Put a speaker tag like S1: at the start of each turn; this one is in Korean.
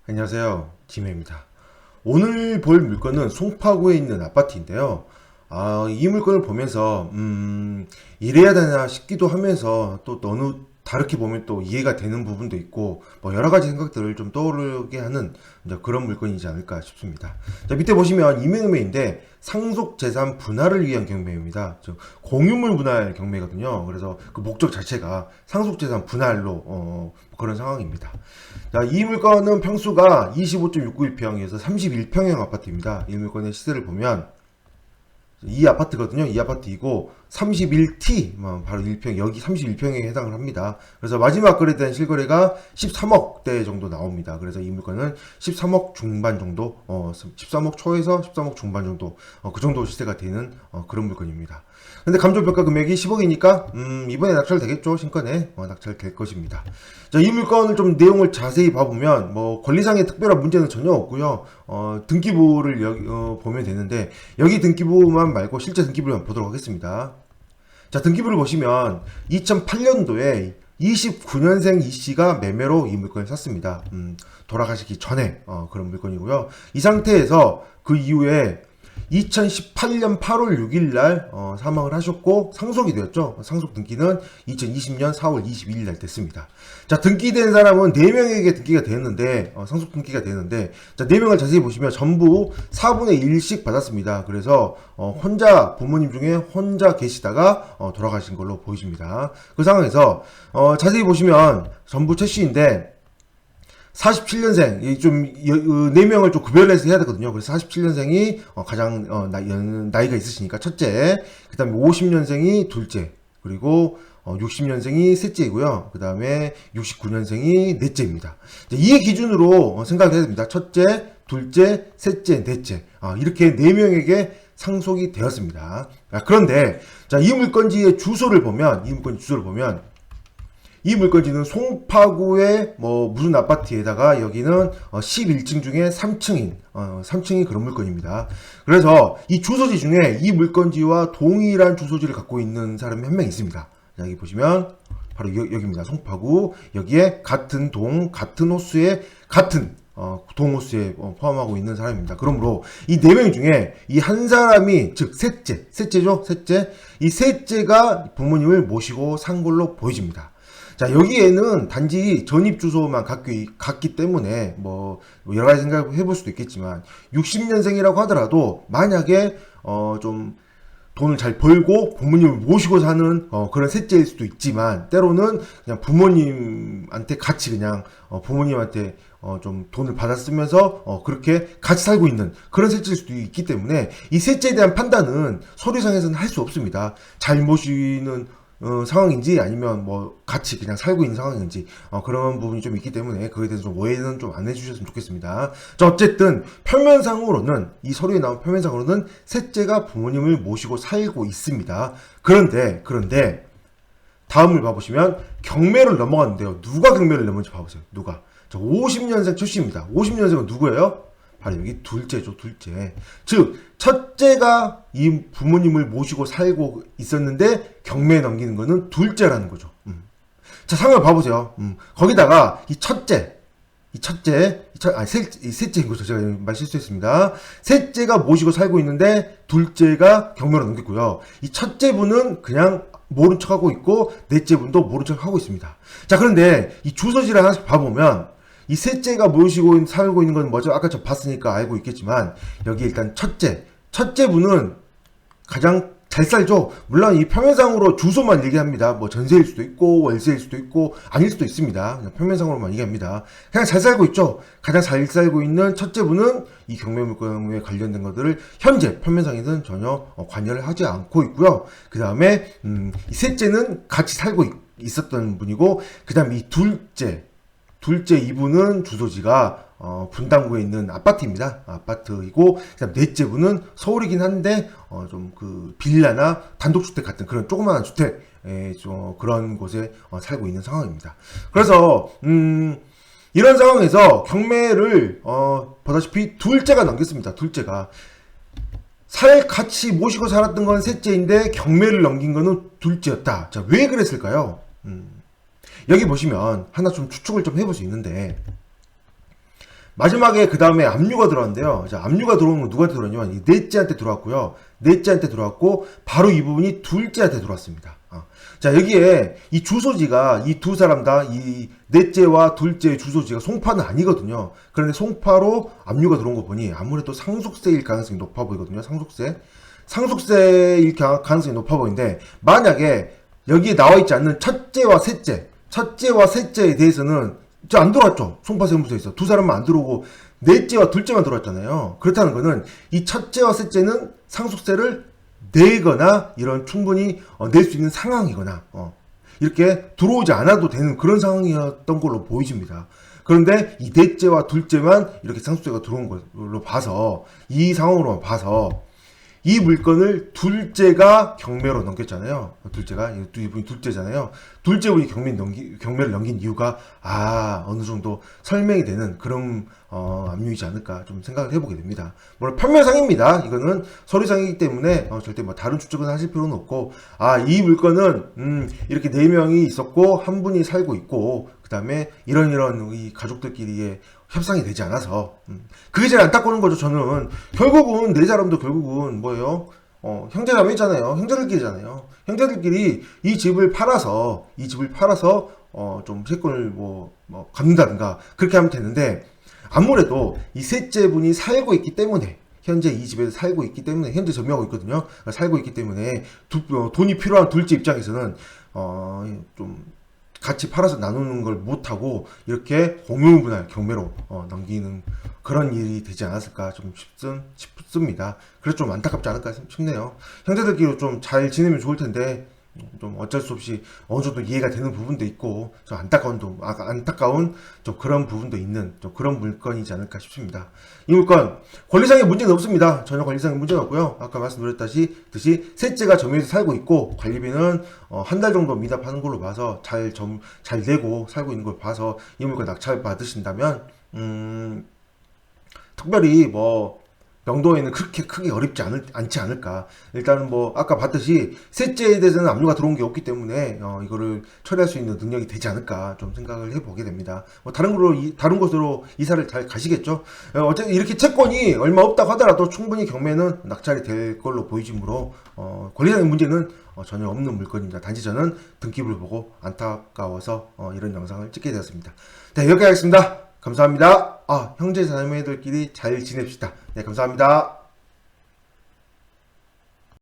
S1: 안녕하세요. 김혜입니다. 오늘 볼 물건은 송파구에 있는 아파트인데요. 이 물건을 보면서 이래야 되나 싶기도 하면서 또 어느 다르게 보면 또 이해가 되는 부분도 있고 뭐 여러 가지 생각들을 좀 떠오르게 하는 이제 그런 물건이지 않을까 싶습니다. 자, 밑에 보시면 임의경매인데 상속재산 분할을 위한 경매입니다. 즉 공유물 분할 경매거든요. 그래서 그 목적 자체가 상속재산 분할로 그런 상황입니다. 자, 이 물건은 평수가 25.691평에서 31평형 아파트입니다. 이 물건의 시세를 보면 이 아파트거든요. 이 아파트이고 31T 바로 1평 여기 31평에 해당을 합니다. 그래서 마지막 거래된 실거래가 13억대 정도 나옵니다. 그래서 이 물건은 13억 중반 정도 13억 초에서 13억 중반 정도 그 정도 시세가 되는 그런 물건입니다. 근데 감정평가 금액이 10억이니까 이번에 낙찰되겠죠. 신건에 낙찰될 것입니다. 자, 이 물건을 좀 내용을 자세히 봐보면 뭐 권리상의 특별한 문제는 전혀 없고요. 등기부를 여기 보면 되는데 여기 등기부만 말고 실제 등기부를 보도록 하겠습니다. 자, 등기부를 보시면 2008년도에 29년생 이 씨가 매매로 이 물건을 샀습니다. 돌아가시기 전에 그런 물건이고요. 이 상태에서 그 이후에 2018년 8월 6일 날 사망을 하셨고 상속이 되었죠. 상속 등기는 2020년 4월 22일 날 됐습니다. 자, 등기된 사람은 4명에게 등기가 되었는데 상속 등기가 되는데 자, 4명을 자세히 보시면 전부 4분의 1씩 받았습니다. 그래서 혼자 부모님 중에 혼자 계시다가 돌아가신 걸로 보이십니다. 그 상황에서 자세히 보시면 전부 최 씨인데 47년생, 좀, 4명을 좀 구별해서 해야 되거든요. 그래서 47년생이 가장, 나이가 있으시니까 첫째, 그 다음에 50년생이 둘째, 그리고 60년생이 셋째이고요. 그 다음에 69년생이 넷째입니다. 이 기준으로 생각을 해야 됩니다. 첫째, 둘째, 셋째, 넷째. 이렇게 4명에게 상속이 되었습니다. 그런데, 자, 이 물건지의 주소를 보면, 이 물건지는 송파구의 뭐 무슨 아파트에다가 여기는 11층 중에 3층인 3층이 그런 물건입니다. 그래서 이 주소지 중에 이 물건지와 동일한 주소지를 갖고 있는 사람이 한 명 있습니다. 자, 여기 보시면 바로 여기입니다. 송파구 여기에 같은 동 같은 호수에 같은 동호수에 포함하고 있는 사람입니다. 그러므로 이 4명 중에 이 한 사람이 즉 셋째죠. 이 셋째가 부모님을 모시고 산 걸로 보여집니다. 자, 여기에는 단지 전입 주소만 같기 때문에 뭐 여러 가지 생각을 해볼 수도 있겠지만 60년생이라고 하더라도 만약에 좀 돈을 잘 벌고 부모님을 모시고 사는 그런 셋째일 수도 있지만 때로는 그냥 부모님한테 같이 그냥 부모님한테 좀 돈을 받아 쓰면서 그렇게 같이 살고 있는 그런 셋째일 수도 있기 때문에 이 셋째에 대한 판단은 서류상에서는 할 수 없습니다. 잘 모시는 상황인지 아니면 뭐 같이 그냥 살고 있는 상황인지 그런 부분이 좀 있기 때문에 그거에 대해서 좀 오해는 좀 안 해주셨으면 좋겠습니다. 자, 어쨌든 표면상으로는 이 서류에 나온 표면상으로는 셋째가 부모님을 모시고 살고 있습니다. 그런데 다음을 봐보시면 경매를 넘어갔는데요. 누가 경매를 넘었는지 봐보세요. 누가? 자, 50년생 최씨입니다. 50년생은 누구예요? 바로 여기 둘째죠, 둘째. 즉, 첫째가 이 부모님을 모시고 살고 있었는데 경매에 넘기는 거는 둘째라는 거죠. 자, 상황을 봐보세요. 거기다가 이 셋째인 거죠. 제가 말 실수했습니다. 셋째가 모시고 살고 있는데 둘째가 경매로 넘겼고요. 이 첫째 분은 그냥 모른 척 하고 있고 넷째 분도 모른 척 하고 있습니다. 자, 그런데 이 주소지를 하나씩 봐보면 이 셋째가 모시고 살고 있는 건 뭐죠? 아까 저 봤으니까 알고 있겠지만 여기 일단 첫째 분은 가장 잘 살죠. 물론 이 표면상으로 주소만 얘기합니다. 뭐 전세일 수도 있고 월세일 수도 있고 아닐 수도 있습니다. 그냥 표면상으로만 얘기합니다. 그냥 잘 살고 있죠. 가장 잘 살고 있는 첫째 분은 이 경매물건에 관련된 것들을 현재 표면상에서는 전혀 관여를 하지 않고 있고요. 그 다음에 이 셋째는 같이 살고 있었던 분이고 그 다음에 이 둘째 이분은 주소지가 분당구에 있는 아파트입니다. 아파트이고 그다음 넷째 분은 서울이긴 한데 좀 그 빌라나 단독주택 같은 그런 조그마한 주택 그런 곳에 살고 있는 상황입니다. 그래서 이런 상황에서 경매를 보다시피 둘째가 넘겼습니다. 둘째가 같이 모시고 살았던 건 셋째인데 경매를 넘긴 거는 둘째였다. 자, 왜 그랬을까요? 여기 보시면 하나 좀 추측을 좀 해볼 수 있는데 마지막에 그 다음에 압류가 들어왔는데요. 자, 압류가 들어오는 건 누구한테 들어왔냐면 이 넷째한테 들어왔고요. 넷째한테 들어왔고 바로 이 부분이 둘째한테 들어왔습니다. 자, 여기에 이 주소지가 이 두 사람 다 이 넷째와 둘째의 주소지가 송파는 아니거든요. 그런데 송파로 압류가 들어온 거 보니 아무래도 상속세일 가능성이 높아 보이거든요. 상속세일 가능성이 높아 보이는데, 만약에 여기에 나와 있지 않는 첫째와 셋째에 대해서는 저 안 들어왔죠. 송파세무서에서 두 사람만 안 들어오고 넷째와 둘째만 들어왔잖아요. 그렇다는 거는 이 첫째와 셋째는 상속세를 내거나 이런 충분히 낼 수 있는 상황이거나 이렇게 들어오지 않아도 되는 그런 상황이었던 걸로 보여집니다. 그런데 이 넷째와 둘째만 이렇게 상속세가 들어온 걸로 봐서, 이 상황으로만 봐서 이 물건을 둘째가 경매로 넘겼잖아요. 이분이 둘째잖아요. 둘째분이 경매를 넘긴 이유가, 어느 정도 설명이 되는 그런, 압류이지 않을까 좀 생각을 해보게 됩니다. 물론 판매상입니다. 이거는 서류상이기 때문에, 절대 뭐 다른 추측은 하실 필요는 없고, 이 물건은, 이렇게 4명이 있었고, 한 분이 살고 있고, 그 다음에 이런 이 가족들끼리의 협상이 되지 않아서, 그게 제일 안타까운 거죠. 저는 결국은 네 사람도 결국은 뭐예요? 형제자매잖아요. 형제들끼리잖아요. 형제들끼리 이 집을 팔아서 좀 세권을 뭐 갚는다든가 그렇게 하면 되는데, 아무래도 이 셋째 분이 살고 있기 때문에, 현재 이 집에서 살고 있기 때문에, 현재 점유하고 있거든요. 살고 있기 때문에 돈이 필요한 둘째 입장에서는 좀 같이 팔아서 나누는 걸 못하고 이렇게 공유분할 경매로 넘기는 그런 일이 되지 않았을까 좀 싶습니다. 그래서 좀 안타깝지 않을까 싶네요. 형제들끼리 좀 잘 지내면 좋을 텐데 좀 어쩔 수 없이 어느 정도 이해가 되는 부분도 있고 좀 안타까운 좀 그런 부분도 있는 좀 그런 물건이지 않을까 싶습니다. 이 물건 권리상의 문제는 없습니다. 전혀 권리상의 문제는 없고요. 아까 말씀드렸듯이 셋째가 점유해서 살고 있고 관리비는 한 달 정도 미납하는 걸로 봐서 잘 내고 살고 있는 걸 봐서 이 물건 낙찰 받으신다면 특별히 뭐 명도에는 그렇게 크게 어렵지 않지 않을까. 일단은 뭐 아까 봤듯이 셋째에 대해서는 압류가 들어온 게 없기 때문에 이거를 처리할 수 있는 능력이 되지 않을까 좀 생각을 해보게 됩니다. 뭐 다른 곳으로 이사를 잘 가시겠죠. 어쨌든 이렇게 채권이 얼마 없다고 하더라도 충분히 경매는 낙찰이 될 걸로 보이지므로 권리상의 문제는 전혀 없는 물건입니다. 단지 저는 등기부를 보고 안타까워서 이런 영상을 찍게 되었습니다. 네, 여기까지 하겠습니다. 감사합니다. 형제 자매들끼리 잘 지냅시다. 네, 감사합니다.